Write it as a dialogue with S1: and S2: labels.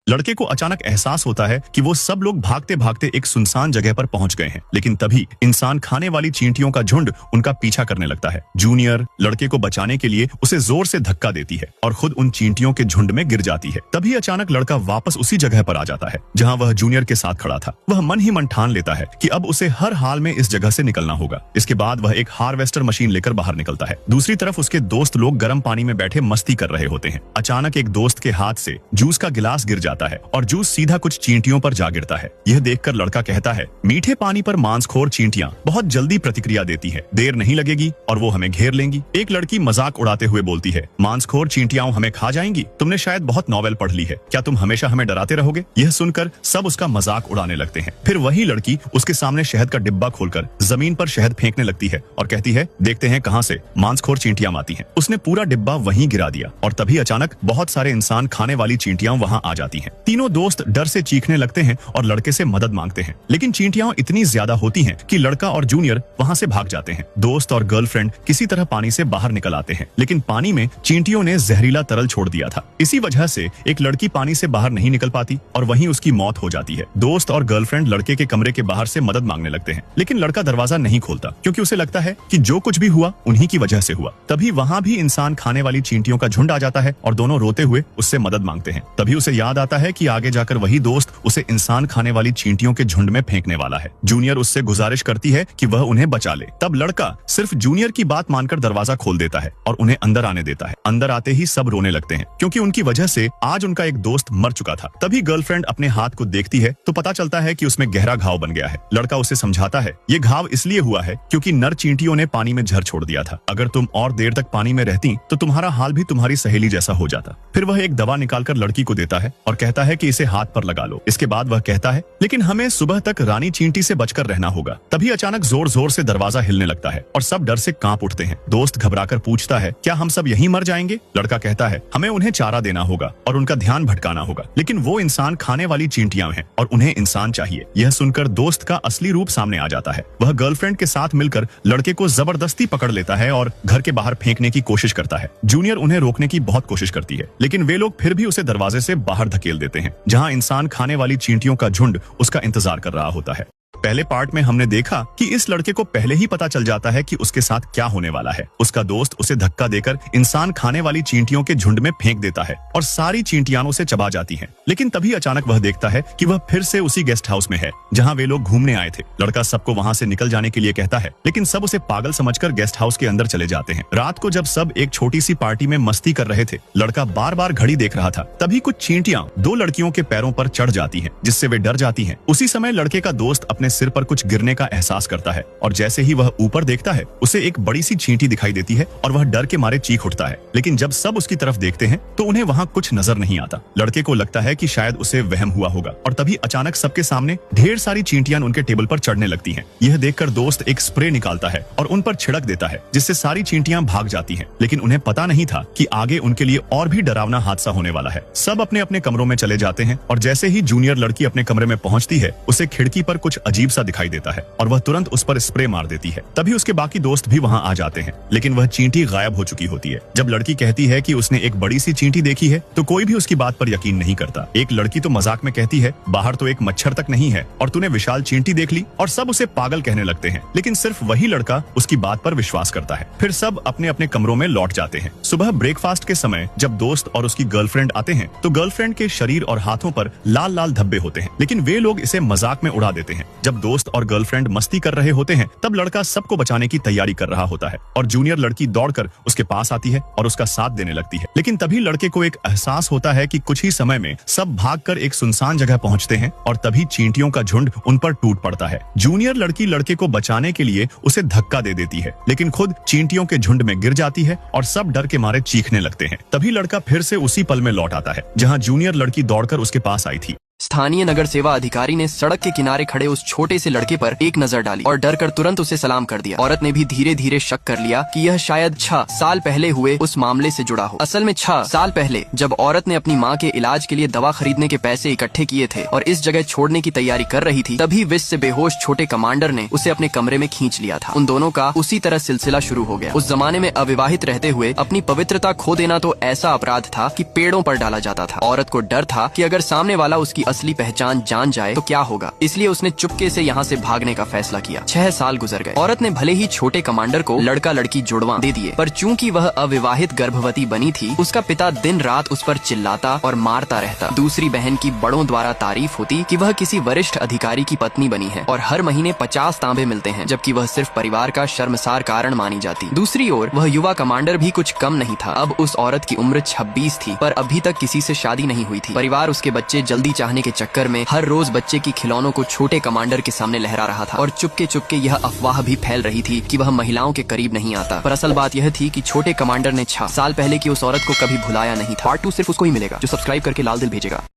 S1: लड़के को अचानक एहसास होता है कि वो सब लोग भागते भागते एक सुनसान जगह पर पहुंच गए हैं, लेकिन तभी इंसान खाने वाली चींटियों का झुंड उनका पीछा करने लगता है। जूनियर लड़के को बचाने के लिए उसे जोर से धक्का देती है और खुद उन चींटियों के झुंड में गिर जाती है। तभी अचानक लड़का वापस उसी जगह पर आ जाता है जहां वह जूनियर के साथ खड़ा था। वह मन ही मन ठान लेता है कि अब उसे हर हाल में इस जगह से निकलना होगा। इसके बाद वह एक हार्वेस्टर मशीन लेकर बाहर निकलता है। दूसरी तरफ उसके दोस्त लोग गर्म पानी में बैठे मस्ती कर रहे होते हैं। अचानक एक दोस्त के हाथ से जूस का गिलास गिर जाता है और जूस सीधा कुछ चींटियों पर जा गिरता है। यह देखकर लड़का कहता है, मीठे पानी पर मांसखोर चींटियां बहुत जल्दी प्रतिक्रिया देती है, देर नहीं लगेगी और वो हमें घेर लेंगी। एक लड़की मजाक उड़ाते हुए बोलती है, मांसखोर चींटियां हमें खा जाएंगी, तुमने शायद बहुत नॉवेल पढ़ ली है, क्या तुम हमेशा हमें डराते रहोगे? यह सुनकर सब उसका मजाक उड़ाने लगते हैं। फिर वही लड़की उसके सामने शहद का डिब्बा खोलकर जमीन पर शहद फेंकने लगती है और कहती है, देखते हैं कहां से मांसखोर चींटियां आती हैं। उसने पूरा डिब्बा वहीं गिरा दिया और तभी अचानक बहुत सारे इंसान खाने वाली चींटियां वहां आ जाती हैं। तीनों दोस्त डर से चीखने लगते हैं और लड़के से मदद मांगते हैं, लेकिन चींटियां इतनी ज्यादा होती हैं कि लड़का और जूनियर वहां से भाग जाते हैं। दोस्त और गर्लफ्रेंड किसी तरह पानी से बाहर निकल आते हैं, लेकिन पानी में चींटियों ने जहरीला तरल छोड़ दिया था। इसी वजह से एक लड़की पानी से बाहर नहीं निकल पाती और वहीं उसकी मौत हो जाती है। दोस्त और गर्लफ्रेंड लड़के के कमरे के बाहर से मदद मांगने लगते हैं, लेकिन लड़का दरवाजा नहीं खोलता क्योंकि उसे लगता है कि जो कुछ भी हुआ उन्हीं की वजह से हुआ। तभी वहां भी इंसान खाने वाली चींटियों का झुंड आ जाता है और दोनों रोते हुए उससे मदद मांगते हैं। तभी उसे याद आता है कि आगे जाकर वही दोस्त उसे इंसान खाने वाली चींटियों के झुंड में फेंकने वाला है। जूनियर उससे गुजारिश करती है कि वह उन्हें बचा ले। तब लड़का सिर्फ जूनियर की बात मानकर दरवाजा खोल देता है और उन्हें अंदर आने देता है। अंदर आते ही सब रोने लगते हैं क्योंकि उनकी वजह से आज उनका एक दोस्त मर चुका था। तभी गर्लफ्रेंड अपने हाथ को देखती है तो पता चलता है कि उसमें गहरा घाव बन गया है। लड़का उसे समझाता है, ये घाव इसलिए हुआ है क्योंकि नर चींटियों ने पानी में झर छोड़ दिया था। अगर तुम और देर तक पानी में रहती तो तुम्हारा हाल भी तुम्हारी सहेली जैसा हो जाता। फिर वह एक दवा निकालकर लड़की को देता है और कहता है कि इसे हाथ पर लगा लो। इसके बाद वह कहता है, लेकिन हमें सुबह तक रानी चींटी से बचकर रहना होगा। तभी अचानक जोर जोर से दरवाजा हिलने लगता है और सब डर से कांप उठते हैं। दोस्त घबराकर पूछता है, क्या हम सब यहीं मर जाएंगे? लड़का कहता है, हमें उन्हें चारा देना होगा और उनका ध्यान भटकाना होगा, लेकिन वो इंसान खाने वाली चींटियां हैं और उन्हें इंसान चाहिए। यह सुनकर दोस्त का असली रूप सामने आ जाता है। वह गर्लफ्रेंड के साथ मिलकर लड़के को जबरदस्ती पकड़ लेता है और घर के बाहर फेंकने की कोशिश करता है। जूनियर उन्हें रोकने की बहुत कोशिश करती है, लेकिन वे लोग फिर भी उसे दरवाजे से बाहर धकेल देते हैं, जहां इंसान खाने वाली चींटियों का झुंड उसका इंतजार कर रहा होता है। पहले पार्ट में हमने देखा कि इस लड़के को पहले ही पता चल जाता है कि उसके साथ क्या होने वाला है। उसका दोस्त उसे धक्का देकर इंसान खाने वाली चींटियों के झुंड में फेंक देता है और सारी चींटियां उसे चबा जाती हैं। लेकिन तभी अचानक वह देखता है कि वह फिर से उसी गेस्ट हाउस में है जहां वे लोग घूमने आए थे। लड़का सबको वहां से निकल जाने के लिए कहता है, लेकिन सब उसे पागल समझकर गेस्ट हाउस के अंदर चले जाते हैं। रात को जब सब एक छोटी सी पार्टी में मस्ती कर रहे थे, लड़का बार बार घड़ी देख रहा था। तभी कुछ चींटियां दो लड़कियों के पैरों पर चढ़ जाती हैं, जिससे वे डर जाती हैं। उसी समय लड़के का दोस्त अपने सिर पर कुछ गिरने का एहसास करता है और जैसे ही वह ऊपर देखता है, उसे एक बड़ी सी चींटी दिखाई देती है और वह डर के मारे चीख उठता है। लेकिन जब सब उसकी तरफ देखते हैं तो उन्हें वहां कुछ नजर नहीं आता। लड़के को लगता है कि शायद उसे वहम हुआ होगा और तभी अचानक सबके सामने ढेर सारी चींटियां उनके टेबल पर चढ़ने लगती हैं। यह देखकर दोस्त एक स्प्रे निकालता है और उन पर छिड़क देता है, जिससे सारी चींटियां भाग जाती हैं। लेकिन उन्हें पता नहीं था कि आगे उनके लिए और भी डरावना हादसा होने वाला है। सब अपने अपने कमरों में चले जाते हैं और जैसे ही जूनियर लड़की अपने कमरे में पहुंचती है, उसे खिड़की पर कुछ अजीब सा दिखाई देता है और वह तुरंत उस पर स्प्रे मार देती है। तभी उसके बाकी दोस्त भी वहां आ जाते हैं, लेकिन वह चींटी गायब हो चुकी होती है। जब लड़की कहती है कि उसने एक बड़ी सी चींटी देखी है तो कोई भी उसकी बात पर यकीन नहीं करता। एक लड़की तो मजाक में कहती है, बाहर तो एक मच्छर तक नहीं है और तूने विशाल चींटी देख ली, और सब उसे पागल कहने लगते हैं। लेकिन सिर्फ वही लड़का उसकी बात पर विश्वास करता है। फिर सब अपने अपने कमरों में लौट जाते हैं। सुबह ब्रेकफास्ट के समय जब दोस्त और उसकी गर्लफ्रेंड आते हैं तो गर्लफ्रेंड के शरीर और हाथों पर लाल लाल धब्बे होते हैं, लेकिन वे लोग इसे मजाक में उड़ा देते हैं। जब दोस्त और गर्लफ्रेंड मस्ती कर रहे होते हैं तब लड़का सबको बचाने की तैयारी कर रहा होता है और जूनियर लड़की दौड़कर उसके पास आती है और उसका साथ देने लगती है। लेकिन तभी लड़के को एक एहसास होता है कि कुछ ही समय में सब भागकर एक सुनसान जगह पहुंचते हैं और तभी चींटियों का झुंड उन पर टूट पड़ता है। जूनियर लड़की लड़के को बचाने के लिए उसे धक्का दे देती है, लेकिन खुद चींटियों के झुंड में गिर जाती है और सब डर के मारे चीखने लगते हैं। तभी लड़का फिर से उसी पल में लौट आता है जहां जूनियर लड़की दौड़कर उसके पास आई थी।
S2: स्थानीय नगर सेवा अधिकारी ने सड़क के किनारे खड़े उस छोटे से लड़के पर एक नजर डाली और डर कर तुरंत उसे सलाम कर दिया। औरत ने भी धीरे धीरे शक कर लिया कि यह शायद 6 साल पहले हुए उस मामले से जुड़ा हो। असल में 6 साल पहले जब औरत ने अपनी माँ के इलाज के लिए दवा खरीदने के पैसे इकट्ठे किए थे और इस जगह छोड़ने की तैयारी कर रही थी, तभी विष से बेहोश छोटे कमांडर ने उसे अपने कमरे में खींच लिया था। उन दोनों का उसी तरह सिलसिला शुरू हो गया। उस जमाने में अविवाहित रहते हुए अपनी पवित्रता खो देना तो ऐसा अपराध था कि पेड़ों पर डाला जाता था। औरत को डर था कि अगर सामने वाला उसकी असली पहचान जान जाए तो क्या होगा, इसलिए उसने चुपके से यहाँ से भागने का फैसला किया। 6 साल गुजर गए। औरत ने भले ही छोटे कमांडर को लड़का लड़की जुड़वा दे दिए, पर चूंकि वह अविवाहित गर्भवती बनी थी, उसका पिता दिन रात उस पर चिल्लाता और मारता रहता। दूसरी बहन की बड़ों द्वारा तारीफ होती कि वह किसी वरिष्ठ अधिकारी की पत्नी बनी है और हर महीने 50 तांबे मिलते हैं, जबकि वह सिर्फ परिवार का शर्मसार कारण मानी जाती। दूसरी ओर वह युवा कमांडर भी कुछ कम नहीं था। अब उस औरत की उम्र 26 थी, पर अभी तक किसी से शादी नहीं हुई थी। परिवार उसके बच्चे जल्दी चाहने के चक्कर में हर रोज बच्चे की खिलौनों को छोटे कमांडर के सामने लहरा रहा था और चुपके चुपके यह अफवाह भी फैल रही थी कि वह महिलाओं के करीब नहीं आता। पर असल बात यह थी कि छोटे कमांडर ने 6 साल पहले की उस औरत को कभी भुलाया नहीं था। पार्ट 2 सिर्फ उसको ही मिलेगा जो सब्सक्राइब करके लाल दिल भेजेगा।